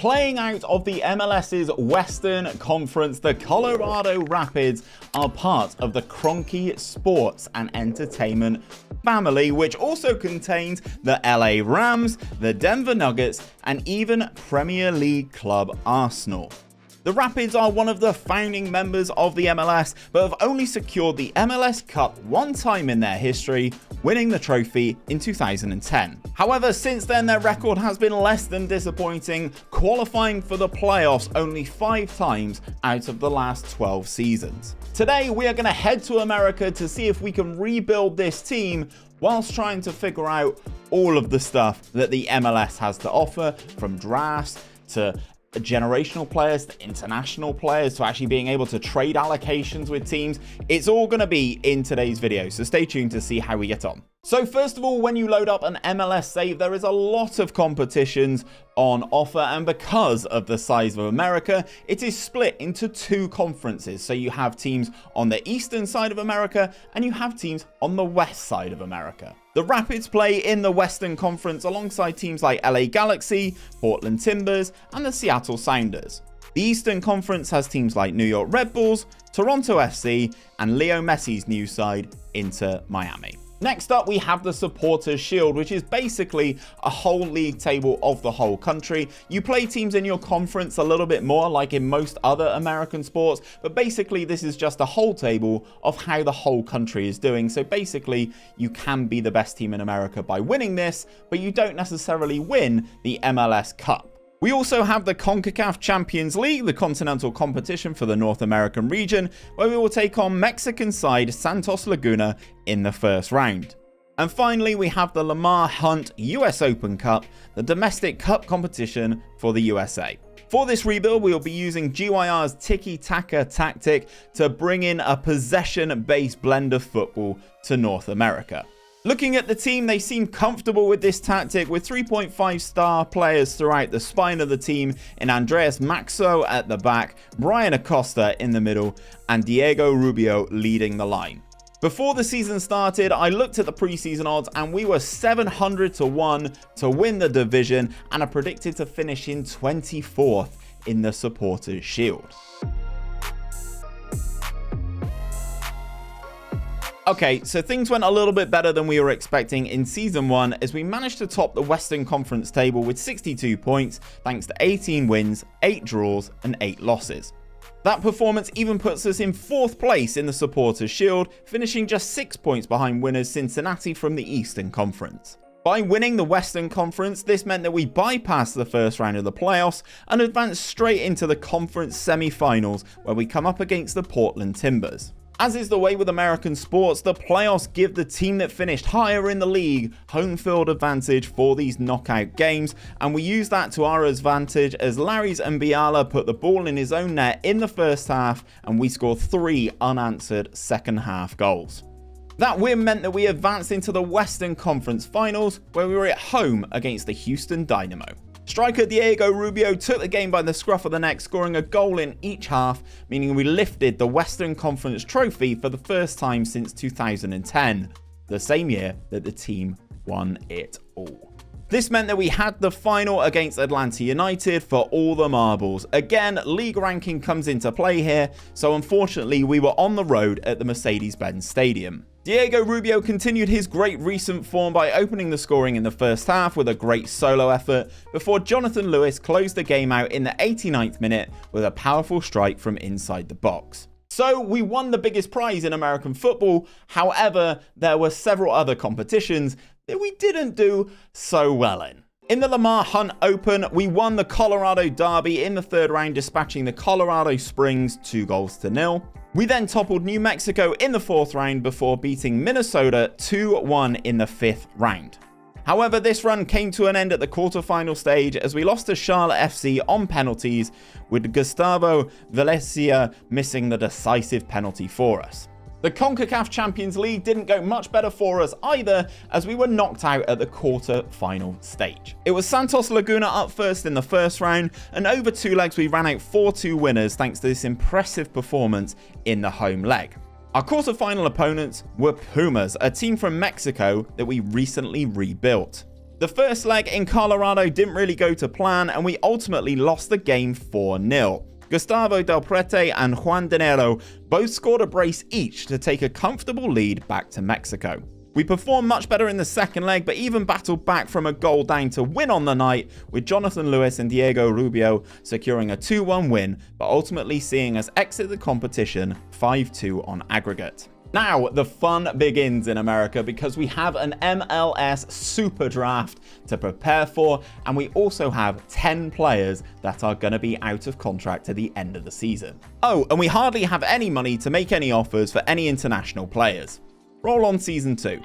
Playing out of the MLS's Western Conference, the Colorado Rapids are part of the Kroenke Sports and Entertainment family, which also contains the LA Rams, the Denver Nuggets, and even Premier League club Arsenal. The Rapids are one of the founding members of the MLS, but have only secured the MLS Cup one time in their history, winning the trophy in 2010. However, since then their record has been less than disappointing, qualifying for the playoffs only 5 times out of the last 12 seasons. Today we are going to head to America to see if we can rebuild this team whilst trying to figure out all of the stuff that the MLS has to offer, from drafts to generational players to international players to actually being able to trade allocations with teams. It's all going to be in today's video, so stay tuned to see how we get on. So first of all, when you load up an MLS save, there is a lot of competitions on offer, and because of the size of America, it is split into 2 conferences. So you have teams on the eastern side of America and you have teams on the west side of America. The Rapids play in the Western Conference alongside teams like LA Galaxy, Portland Timbers, and the Seattle Sounders. The Eastern Conference has teams like New York Red Bulls, Toronto FC, and Leo Messi's new side, Inter Miami. Next up, we have the Supporters Shield, which is basically a whole league table of the whole country. You play teams in your conference a little bit more like in most other American sports, but basically this is just a whole table of how the whole country is doing. So basically you can be the best team in America by winning this, but you don't necessarily win the MLS Cup. We also have the CONCACAF Champions League, the continental competition for the North American region, where we will take on Mexican side Santos Laguna in the first round. And finally, we have the Lamar Hunt US Open Cup, the domestic cup competition for the USA. For this rebuild, we will be using GYR's tiki-taka tactic to bring in a possession-based blend of football to North America. Looking at the team, they seem comfortable with this tactic, with 3.5-star players throughout the spine of the team in Andres Maxo at the back, Brian Acosta in the middle, and Diego Rubio leading the line. Before the season started, I looked at the preseason odds and we were 700 to 1 to win the division and are predicted to finish in 24th in the Supporters Shield. Okay, so things went a little bit better than we were expecting in Season 1 as we managed to top the Western Conference table with 62 points thanks to 18 wins, 8 draws and 8 losses. That performance even puts us in 4th place in the Supporters Shield, finishing just 6 points behind winners Cincinnati from the Eastern Conference. By winning the Western Conference, this meant that we bypassed the first round of the playoffs and advanced straight into the conference semi-finals where we come up against the Portland Timbers. As is the way with American sports, the playoffs give the team that finished higher in the league home field advantage for these knockout games, and we use that to our advantage as Larry's Mbiala put the ball in his own net in the first half and we scored 3 unanswered second half goals. That win meant that we advanced into the Western Conference Finals, where we were at home against the Houston Dynamo. Striker Diego Rubio took the game by the scruff of the neck, scoring a goal in each half, meaning we lifted the Western Conference trophy for the first time since 2010, the same year that the team won it all. This meant that we had the final against Atlanta United for all the marbles. Again, league ranking comes into play here, so unfortunately we were on the road at the Mercedes-Benz Stadium. Diego Rubio continued his great recent form by opening the scoring in the first half with a great solo effort, before Jonathan Lewis closed the game out in the 89th minute with a powerful strike from inside the box. So we won the biggest prize in American football. However, there were several other competitions that we didn't do so well in. In the Lamar Hunt Open, we won the Colorado Derby in the 3rd round, dispatching the Colorado Springs 2-0. We then toppled New Mexico in the 4th round before beating Minnesota 2-1 in the 5th round. However, this run came to an end at the quarterfinal stage as we lost to Charlotte FC on penalties, with Gustavo Valencia missing the decisive penalty for us. The CONCACAF Champions League didn't go much better for us either, as we were knocked out at the quarter-final stage. It was Santos Laguna up first in the first round, and over 2 legs we ran out 4-2 winners thanks to this impressive performance in the home leg. Our quarter-final opponents were Pumas, a team from Mexico that we recently rebuilt. The first leg in Colorado didn't really go to plan, and we ultimately lost the game 4-0. Gustavo Del Prete and Juan Dinero both scored a brace each to take a comfortable lead back to Mexico. We performed much better in the second leg, but even battled back from a goal down to win on the night, with Jonathan Lewis and Diego Rubio securing a 2-1 win, but ultimately seeing us exit the competition 5-2 on aggregate. Now, the fun begins in America because we have an MLS Super Draft to prepare for, and we also have 10 players that are going to be out of contract at the end of the season. Oh, and we hardly have any money to make any offers for any international players. Roll on Season 2.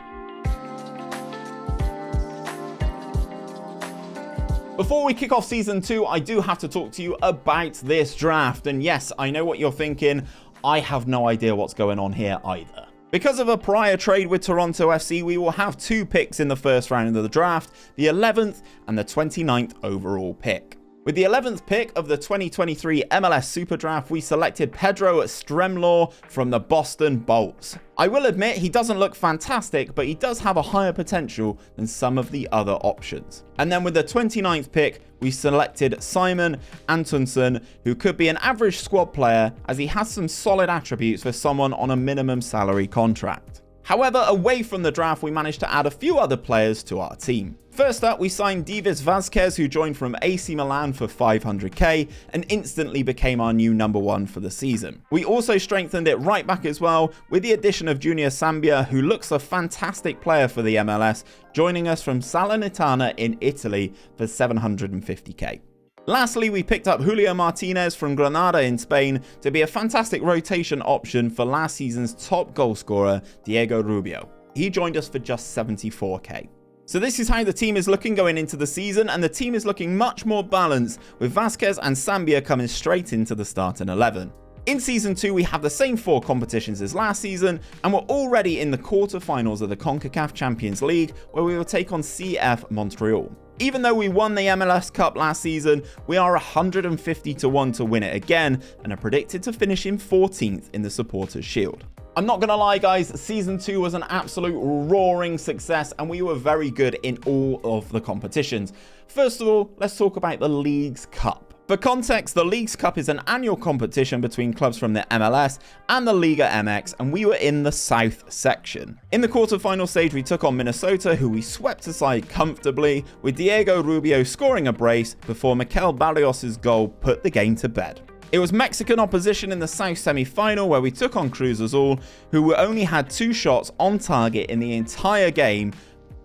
Before we kick off Season 2, I do have to talk to you about this draft. And yes, I know what you're thinking. I have no idea what's going on here either. Because of a prior trade with Toronto FC, we will have 2 picks in the first round of the draft, the 11th and the 29th overall pick. With the 11th pick of the 2023 MLS Super Draft, we selected Pedro Stremlaw from the Boston Bolts. I will admit he doesn't look fantastic, but he does have a higher potential than some of the other options. And then with the 29th pick, we selected Simon Antonsen, who could be an average squad player as he has some solid attributes for someone on a minimum salary contract. However, away from the draft, we managed to add a few other players to our team. First up, we signed Divis Vazquez, who joined from AC Milan for $500k and instantly became our new number 1 for the season. We also strengthened it right back as well with the addition of Junior Sambia, who looks a fantastic player for the MLS, joining us from Salernitana in Italy for $750k. Lastly, we picked up Julio Martinez from Granada in Spain to be a fantastic rotation option for last season's top goal scorer, Diego Rubio. He joined us for just $74k. So this is how the team is looking going into the season, and the team is looking much more balanced, with Vazquez and Sambia coming straight into the starting 11. In Season 2, we have the same 4 competitions as last season, and we're already in the quarterfinals of the CONCACAF Champions League, where we will take on CF Montreal. Even though we won the MLS Cup last season, we are 150-1 to win it again, and are predicted to finish in 14th in the Supporters' Shield. I'm not going to lie, guys, Season 2 was an absolute roaring success, and we were very good in all of the competitions. First of all, let's talk about the Leagues Cup. For context, the Leagues Cup is an annual competition between clubs from the MLS and the Liga MX, and we were in the South section. In the quarterfinal stage, we took on Minnesota, who we swept aside comfortably, with Diego Rubio scoring a brace before Mikel Barrios' goal put the game to bed. It was Mexican opposition in the South semi-final, where we took on Cruz Azul, who only had 2 shots on target in the entire game,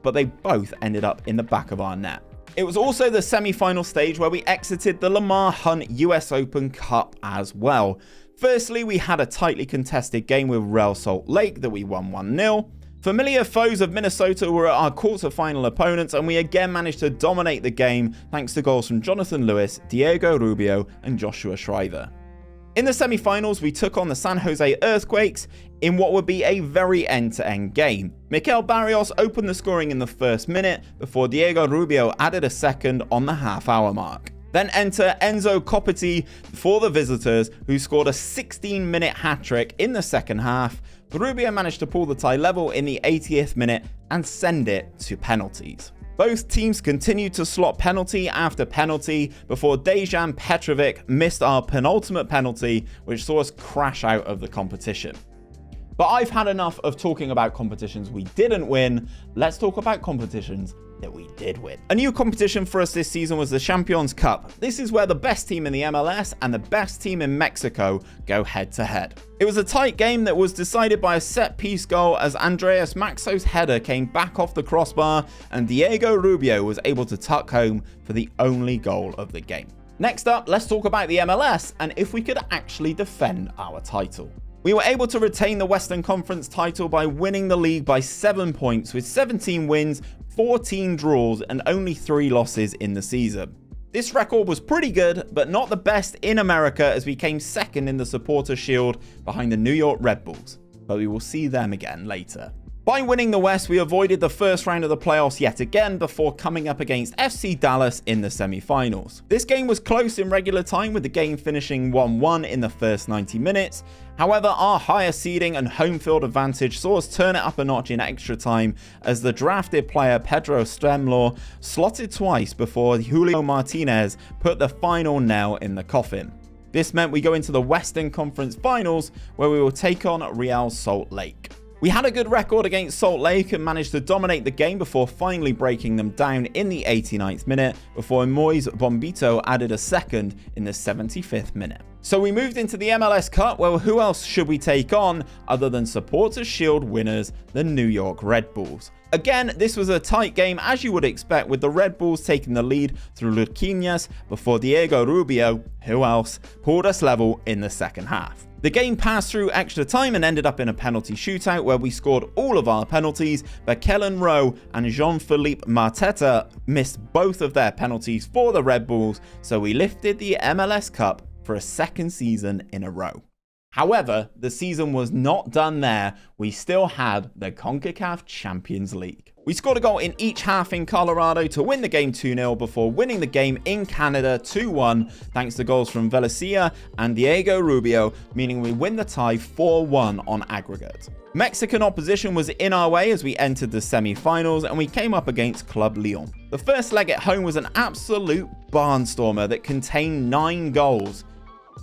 but they both ended up in the back of our net. It was also the semi-final stage where we exited the Lamar Hunt US Open Cup as well. Firstly, we had a tightly contested game with Real Salt Lake that we won 1-0. Familiar foes of Minnesota were our quarter-final opponents, and we again managed to dominate the game thanks to goals from Jonathan Lewis, Diego Rubio, and Joshua Shriver. In the semi-finals, we took on the San Jose Earthquakes in what would be a very end-to-end game. Mikel Barrios opened the scoring in the first minute before Diego Rubio added a second on the half-hour mark. Then enter Enzo Copetti for the visitors, who scored a 16-minute hat-trick in the second half. Rubio managed to pull the tie level in the 80th minute and send it to penalties. Both teams continued to slot penalty after penalty before Dejan Petrovic missed our penultimate penalty, which saw us crash out of the competition. But I've had enough of talking about competitions we didn't win. Let's talk about competitions that we did win. A new competition for us this season was the Champions Cup. This is where the best team in the MLS and the best team in Mexico go head to head. It was a tight game that was decided by a set piece goal as Andreas Maxo's header came back off the crossbar and Diego Rubio was able to tuck home for the only goal of the game. Next up, let's talk about the MLS and if we could actually defend our title. We were able to retain the Western Conference title by winning the league by 7 points with 17 wins, 14 draws and only 3 losses in the season. This record was pretty good, but not the best in America as we came second in the Supporters' Shield behind the New York Red Bulls, but we will see them again later. By winning the West, we avoided the first round of the playoffs yet again before coming up against FC Dallas in the semi-finals. This game was close in regular time, with the game finishing 1-1 in the first 90 minutes. However, our higher seeding and home field advantage saw us turn it up a notch in extra time as the drafted player Pedro Stremlor slotted twice before Julio Martinez put the final nail in the coffin. This meant we go into the Western Conference Finals, where we will take on Real Salt Lake. We had a good record against Salt Lake and managed to dominate the game before finally breaking them down in the 89th minute before Moise Bombito added a second in the 75th minute. So we moved into the MLS Cup. Well, who else should we take on other than Supporters Shield winners, the New York Red Bulls? Again, this was a tight game, as you would expect, with the Red Bulls taking the lead through Luquinhas before Diego Rubio, who else, pulled us level in the second half. The game passed through extra time and ended up in a penalty shootout where we scored all of our penalties, but Kellen Rowe and Jean-Philippe Mateta missed both of their penalties for the Red Bulls, so we lifted the MLS Cup for a second season in a row. However, the season was not done there. We still had the CONCACAF Champions League. We scored a goal in each half in Colorado to win the game 2-0 before winning the game in Canada 2-1 thanks to goals from Valencia and Diego Rubio, meaning we win the tie 4-1 on aggregate. Mexican opposition was in our way as we entered the semi-finals and we came up against Club Leon. The first leg at home was an absolute barnstormer that contained 9 goals.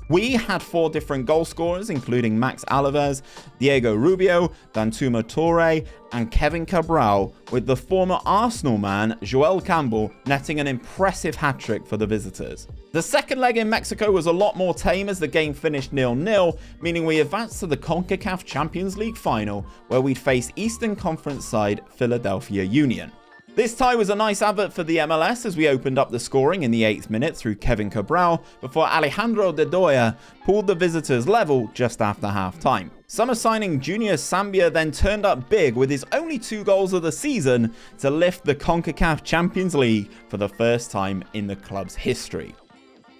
We had 4 different goal scorers, including Max Alves, Diego Rubio, Danjuma Toure, and Kevin Cabral, with the former Arsenal man, Joel Campbell, netting an impressive hat-trick for the visitors. The second leg in Mexico was a lot more tame as the game finished 0-0, meaning we advanced to the CONCACAF Champions League final, where we'd face Eastern Conference side Philadelphia Union. This tie was a nice advert for the MLS as we opened up the scoring in the 8th minute through Kevin Cabral before Alejandro De Doya pulled the visitors level just after half-time. Summer signing Junior Sambia then turned up big with his only 2 goals of the season to lift the CONCACAF Champions League for the first time in the club's history.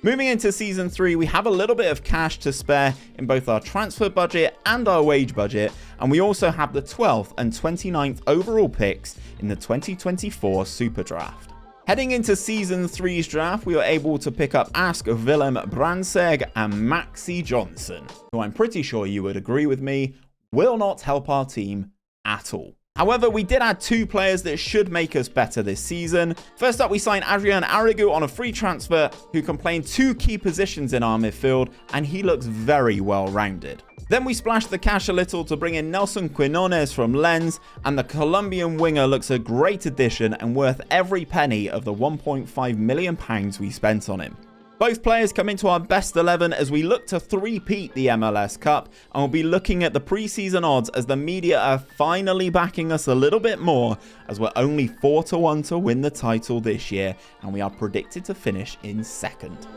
Moving into Season 3, we have a little bit of cash to spare in both our transfer budget and our wage budget, and we also have the 12th and 29th overall picks in the 2024 Super Draft. Heading into Season 3's draft, we were able to pick up Ask Willem Brandtzeg and Maxi Johnson, who I'm pretty sure you would agree with me, will not help our team at all. However, we did add 2 players that should make us better this season. First up, we signed Adrian Arrigu on a free transfer, who can play in 2 key positions in our midfield, and he looks very well rounded. Then we splashed the cash a little to bring in Nelson Quinones from Lens, and the Colombian winger looks a great addition and worth every penny of the £1.5 million we spent on him. Both players come into our best 11 as we look to three-peat the MLS Cup, and we'll be looking at the preseason odds as the media are finally backing us a little bit more, as we're only 4-1 to win the title this year, and we are predicted to finish in second.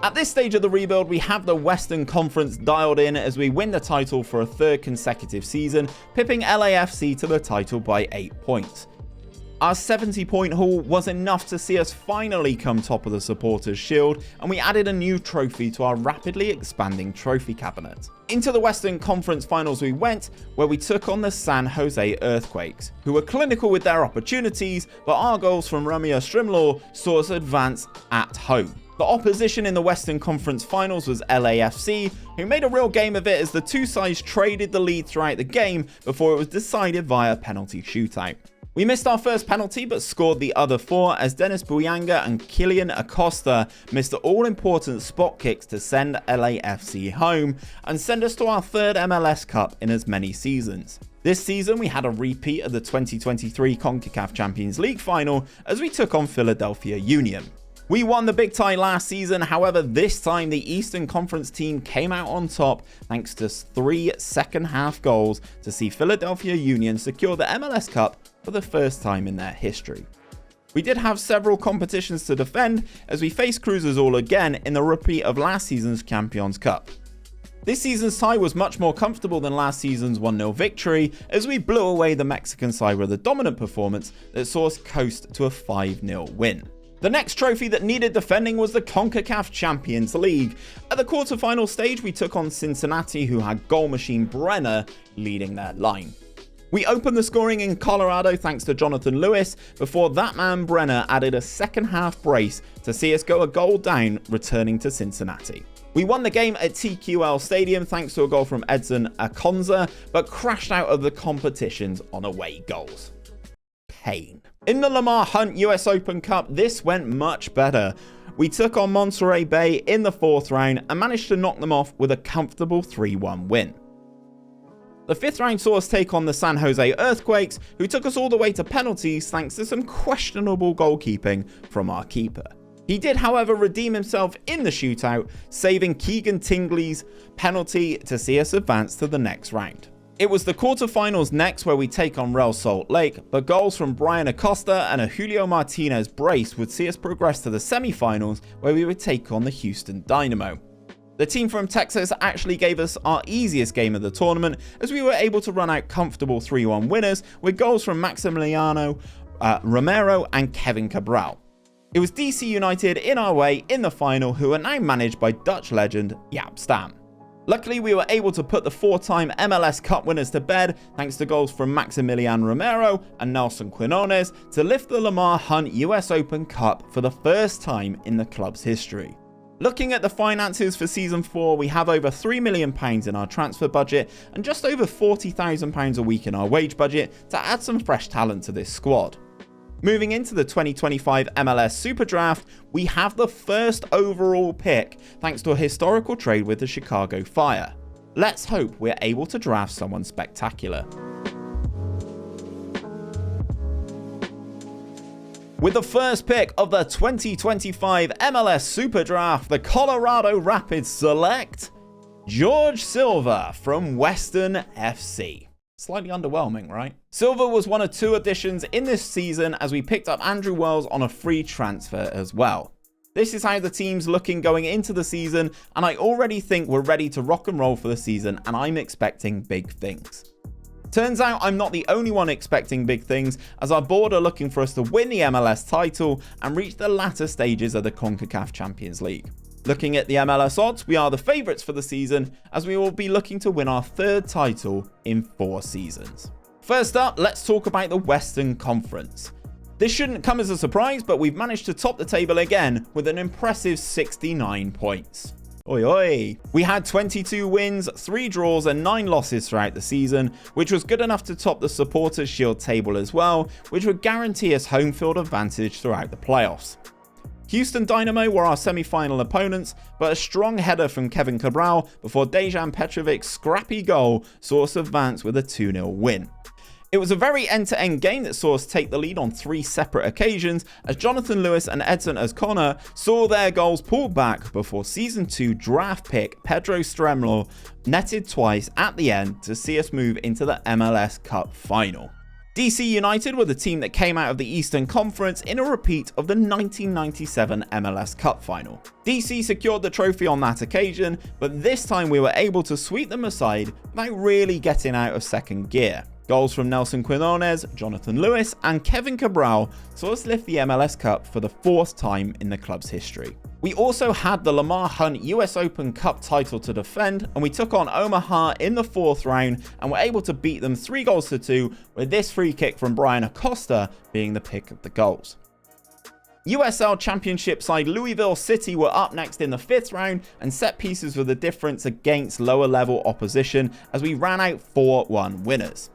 At this stage of the rebuild, we have the Western Conference dialed in as we win the title for a 3rd consecutive season, pipping LAFC to the title by 8 points. Our 70-point haul was enough to see us finally come top of the Supporters Shield, and we added a new trophy to our rapidly expanding trophy cabinet. Into the Western Conference Finals we went, where we took on the San Jose Earthquakes, who were clinical with their opportunities, but our goals from Romeo Strimlaw saw us advance at home. The opposition in the Western Conference Finals was LAFC, who made a real game of it as the 2 sides traded the lead throughout the game before it was decided via penalty shootout. We missed our first penalty but scored the other 4 as Dennis Buyanga and Kylian Acosta missed the all-important spot kicks to send LAFC home and send us to our 3rd MLS Cup in as many seasons. This season we had a repeat of the 2023 CONCACAF Champions League final as we took on Philadelphia Union. We won the big tie last season, however this time the Eastern Conference team came out on top thanks to 3 second-half goals to see Philadelphia Union secure the MLS Cup for the first time in their history. We did have several competitions to defend as we faced Cruz Azul again in the repeat of last season's Champions Cup. This season's tie was much more comfortable than last season's 1-0 victory as we blew away the Mexican side with a dominant performance that saw us coast to a 5-0 win. The next trophy that needed defending was the CONCACAF Champions League. At the quarterfinal stage, we took on Cincinnati, who had goal machine Brenner leading their line. We opened the scoring in Colorado thanks to Jonathan Lewis, before that man Brenner added a second half brace to see us go a goal down, returning to Cincinnati. We won the game at TQL Stadium thanks to a goal from Edson Akonza, but crashed out of the competitions on away goals. Pain. In the Lamar Hunt US Open Cup, this went much better. We took on Monterey Bay in the 4th round and managed to knock them off with a comfortable 3-1 win. The 5th round saw us take on the San Jose Earthquakes, who took us all the way to penalties thanks to some questionable goalkeeping from our keeper. He did, however, redeem himself in the shootout, saving Keegan Tingley's penalty to see us advance to the next round. It was the quarterfinals next where we take on Real Salt Lake, but goals from Brian Acosta and a Julio Martinez brace would see us progress to the semi-finals where we would take on the Houston Dynamo. The team from Texas actually gave us our easiest game of the tournament, as we were able to run out comfortable 3-1 winners with goals from Maximiliano Romero and Kevin Cabral. It was DC United in our way in the final, who are now managed by Dutch legend Jaap Stam. Luckily, we were able to put the 4-time MLS Cup winners to bed thanks to goals from Maximilian Romero and Nelson Quinones to lift the Lamar Hunt US Open Cup for the first time in the club's history. Looking at the finances for Season 4, we have over £3 million in our transfer budget and just over £40,000 a week in our wage budget to add some fresh talent to this squad. Moving into the 2025 MLS Super Draft, we have the first overall pick thanks to a historical trade with the Chicago Fire. Let's hope we're able to draft someone spectacular. With the first pick of the 2025 MLS Super Draft, the Colorado Rapids select George Silva from Western FC. Slightly underwhelming, right? Silva was one of 2 additions in this season, as we picked up Andrew Wells on a free transfer as well. This is how the team's looking going into the season, and I already think we're ready to rock and roll for the season, and I'm expecting big things. Turns out I'm not the only one expecting big things, as our board are looking for us to win the MLS title and reach the latter stages of the CONCACAF Champions League. Looking at the MLS odds, we are the favourites for the season, as we will be looking to win our 3rd title in 4 seasons. First up, let's talk about the Western Conference. This shouldn't come as a surprise, but we've managed to top the table again with an impressive 69 points. Oi oi! We had 22 wins, 3 draws and 9 losses throughout the season, which was good enough to top the Supporters' Shield table as well, which would guarantee us home field advantage throughout the playoffs. Houston Dynamo were our semi-final opponents, but a strong header from Kevin Cabral before Dejan Petrovic's scrappy goal saw us advance with a 2-0 win. It was a very end-to-end game that saw us take the lead on 3 separate occasions, as Jonathan Lewis and Edson Azcona saw their goals pulled back before Season 2 draft pick Pedro Stremlo netted twice at the end to see us move into the MLS Cup final. DC United were the team that came out of the Eastern Conference in a repeat of the 1997 MLS Cup final. DC secured the trophy on that occasion, but this time we were able to sweep them aside without really getting out of second gear. Goals from Nelson Quinones, Jonathan Lewis and Kevin Cabral saw us lift the MLS Cup for the 4th time in the club's history. We also had the Lamar Hunt US Open Cup title to defend, and we took on Omaha in the 4th round and were able to beat them 3-2, with this free kick from Brian Acosta being the pick of the goals. USL Championship side Louisville City were up next in the 5th round, and set pieces were the difference against lower level opposition as we ran out 4-1 winners.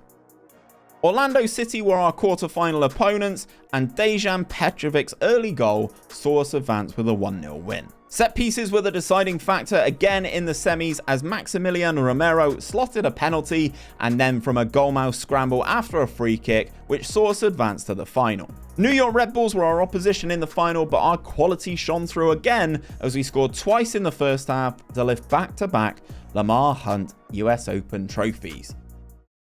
Orlando City were our quarter-final opponents, and Dejan Petrovic's early goal saw us advance with a 1-0 win. Set pieces were the deciding factor again in the semis, as Maximilian Romero slotted a penalty, and then from a goalmouth scramble after a free kick, which saw us advance to the final. New York Red Bulls were our opposition in the final, but our quality shone through again as we scored twice in the first half to lift back-to-back Lamar Hunt US Open trophies.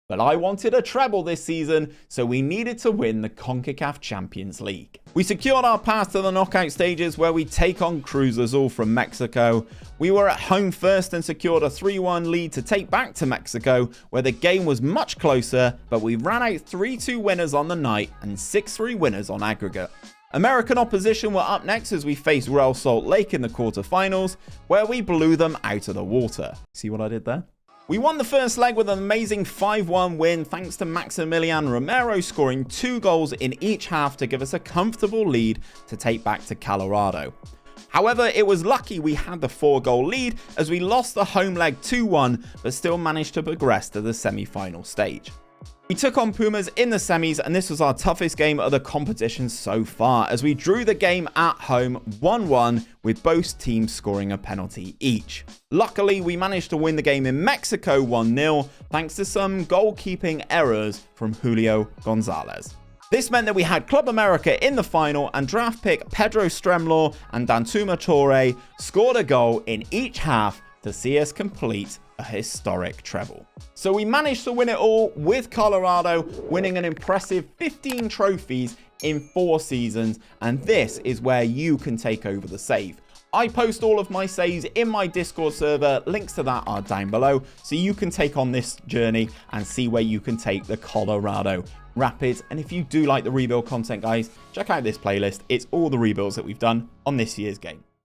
But I wanted a treble this season, so we needed to win the CONCACAF Champions League. We secured our path to the knockout stages, where we take on Cruz Azul from Mexico. We were at home first and secured a 3-1 lead to take back to Mexico, where the game was much closer, but we ran out 3-2 winners on the night and 6-3 winners on aggregate. American opposition were up next as we faced Real Salt Lake in the quarterfinals, where we blew them out of the water. See what I did there? We won the first leg with an amazing 5-1 win thanks to Maximilian Romero scoring 2 goals in each half to give us a comfortable lead to take back to Colorado. However, it was lucky we had the 4-goal lead as we lost the home leg 2-1 but still managed to progress to the semi-final stage. We took on Pumas in the semis, and this was our toughest game of the competition so far as we drew the game at home 1-1 with both teams scoring a penalty each. Luckily, we managed to win the game in Mexico 1-0 thanks to some goalkeeping errors from Julio Gonzalez. This meant that we had Club America in the final, and draft pick Pedro Stremlaw and Dantuma Torre scored a goal in each half to see us complete a historic treble. So we managed to win it all with Colorado, winning an impressive 15 trophies in 4 seasons, and this is where you can take over the save. I post all of my saves in my Discord server, links to that are down below, so you can take on this journey and see where you can take the Colorado Rapids. And if you do like the rebuild content, guys, check out this playlist. It's all the rebuilds that we've done on this year's game.